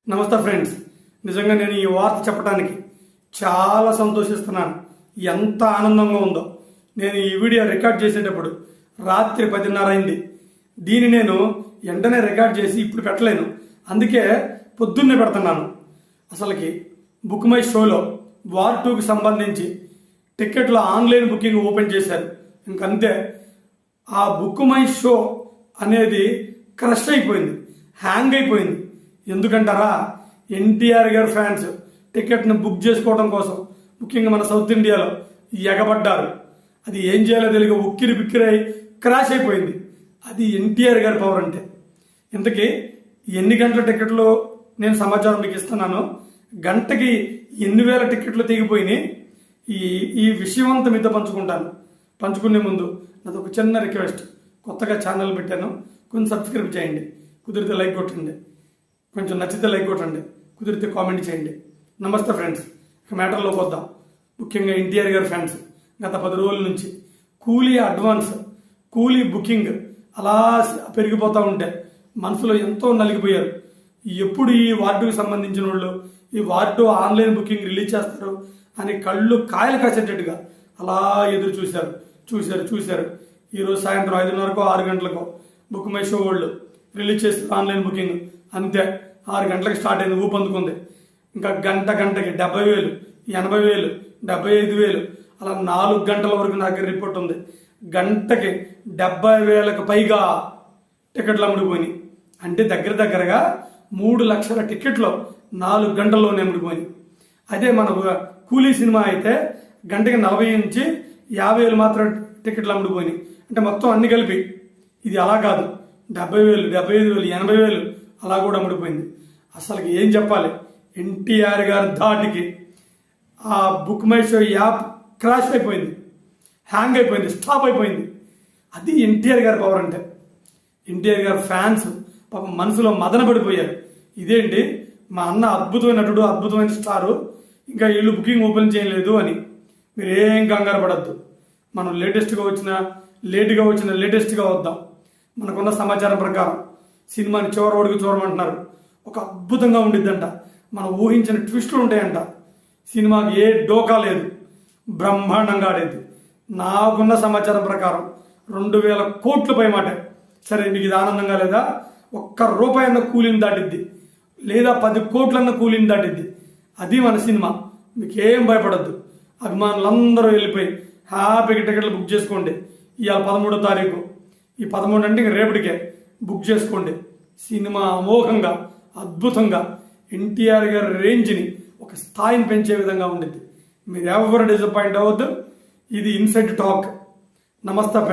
నమస్తే ఫ్రెండ్స్, నిజంగా నేను ఈ వార్త చెప్పడానికి చాలా సంతోషిస్తున్నాను. ఎంత ఆనందంగా ఉందో. నేను ఈ వీడియో రికార్డ్ చేసేటప్పుడు రాత్రి 10:30 అయింది. దీన్ని నేను వెంటనే రికార్డ్ చేసి ఇప్పుడు పెట్టలేను, అందుకే పొద్దున్నే పెడుతున్నాను. అసలుకి బుక్ మై షోలో వార్ 2కి సంబంధించి టికెట్ల ఆన్లైన్ బుకింగ్ ఓపెన్ చేశారు. ఇంకంతే, ఆ బుక్ మై షో అనేది క్రష్ అయిపోయింది, హ్యాంగ్ అయిపోయింది. ఎందుకంటారా, ఎన్టీఆర్ గారి ఫ్యాన్స్ టికెట్ను బుక్ చేసుకోవడం కోసం ముఖ్యంగా మన సౌత్ ఇండియాలో ఎగబడ్డారు. అది ఏం చేయాలో తెలియక ఉక్కిరి బిక్కిరై క్రాష్ అయిపోయింది. అది ఎన్టీఆర్ గారి పవర్ అంటే. ఇంతకీ ఎన్ని గంటల టికెట్లు నేను సమాచారం మీకు ఇస్తున్నాను, గంటకి ఎన్ని వేల టికెట్లు తెగిపోయినాయి, ఈ విషయం అంతా మీతో పంచుకునే ముందు నాది ఒక చిన్న రిక్వెస్ట్. కొత్తగా ఛానల్ పెట్టాను, కొంచెం సబ్స్క్రైబ్ చేయండి, కుదిరితే లైక్ కొట్టండి, కొంచెం నచ్చితే లైక్ కొట్టండి, కుదిరితే కామెంట్ చేయండి. నమస్తే ఫ్రెండ్స్, ఇక మ్యాటర్లోకి వద్దాం. ముఖ్యంగా ఎన్టీఆర్ గారి ఫ్యాన్స్ గత 10 రోజుల నుంచి కూలీ అడ్వాన్స్, కూలీ బుకింగ్ అలా పెరిగిపోతూ ఉంటే మనసులో ఎంతో నలిగిపోయారు. ఎప్పుడు ఈ వార్డుకి సంబంధించిన వాళ్ళు ఈ వార్డు ఆన్లైన్ బుకింగ్ రిలీజ్ చేస్తారు అని కళ్ళు కాయలు కాసేటట్టుగా అలా ఎదురు చూశారు. ఈరోజు సాయంత్రం 5:30కో 6 గంటలకో బుక్ మై షో వాళ్ళు రిలీజ్ చేస్తారు ఆన్లైన్ బుకింగ్. అంతే, 6 గంటలకు స్టార్ట్ అయింది, ఊపందుకుంది. ఇంకా గంటకి 70,000, 80,000, 75,000 అలా 4 గంటల వరకు నా దగ్గర రిపోర్ట్ ఉంది. గంటకి 70,000కు పైగా టికెట్లు అమ్ముడిపోయినాయి. అంటే దగ్గరగా 3 లక్షల టికెట్లు 4 గంటల్లోనే అమ్ముడిపోయినాయి. అదే మన కూలీ సినిమా అయితే గంటకి 40 నుంచి 50,000 మాత్రం టికెట్లు అమ్ముడిపోయినాయి. అంటే మొత్తం అన్ని కలిపి. ఇది అలా కాదు, 70,000, 75,000, 80,000 అలా కూడా అమ్ముడిపోయింది. అసలుకి ఏం చెప్పాలి, ఎన్టీఆర్ గారి ధాటికి ఆ book my show app crash అయిపోయింది, హ్యాంగ్ అయిపోయింది, స్టాప్ అయిపోయింది. అది ఎన్టీఆర్ గారి పవర్ అంటే. ఎన్టీఆర్ గారి ఫ్యాన్స్ పాపం మనసులో మదన పడిపోయారు. ఇదేంటి, మా అన్న అద్భుతమైన నటుడు, అద్భుతమైన స్టారు, ఇంకా వీళ్ళు బుకింగ్ ఓపెన్ చేయలేదు అని. మీరు ఏం కంగారు పడద్దు. మనం లేటెస్ట్గా వద్దాం. మనకున్న సమాచారం ప్రకారం సినిమాని చివరికి చూడమంటున్నారు. ఒక అద్భుతంగా ఉండిద్దంట, మనం ఊహించిన ట్విస్టులు ఉంటాయంట. సినిమాకి ఏ డోకా లేదు, బ్రహ్మాండంగా ఆడేది. నాకున్న సమాచారం ప్రకారం 2,000 కోట్ల పై మాట. సరే, మీకు ఇది ఆనందంగా లేదా? ₹1 అన్న కూలీని దాటిద్ది, లేదా 10 కోట్లన్న కూలీని దాటిద్ది. అది మన సినిమా. మీకేం భయపడద్దు. అభిమానులందరూ వెళ్ళిపోయి హ్యాపీగా టికెట్లు బుక్ చేసుకోండి. ఇవాళ 13వ తారీఖు, ఈ 13 అంటే ఇంక రేపటికే బుక్ చేసుకోండి. సినిమా అమోఘంగా, అద్భుతంగా ఎన్టీఆర్ గారి రేంజ్ని ఒక స్థాయిని పెంచే విధంగా ఉండిద్ది. మీరు ఎవరు డిసప్పాయింట్ అవ్వద్దు. ఇది ఇన్సైడ్ టాక్. నమస్తే ఫ్రెండ్స్.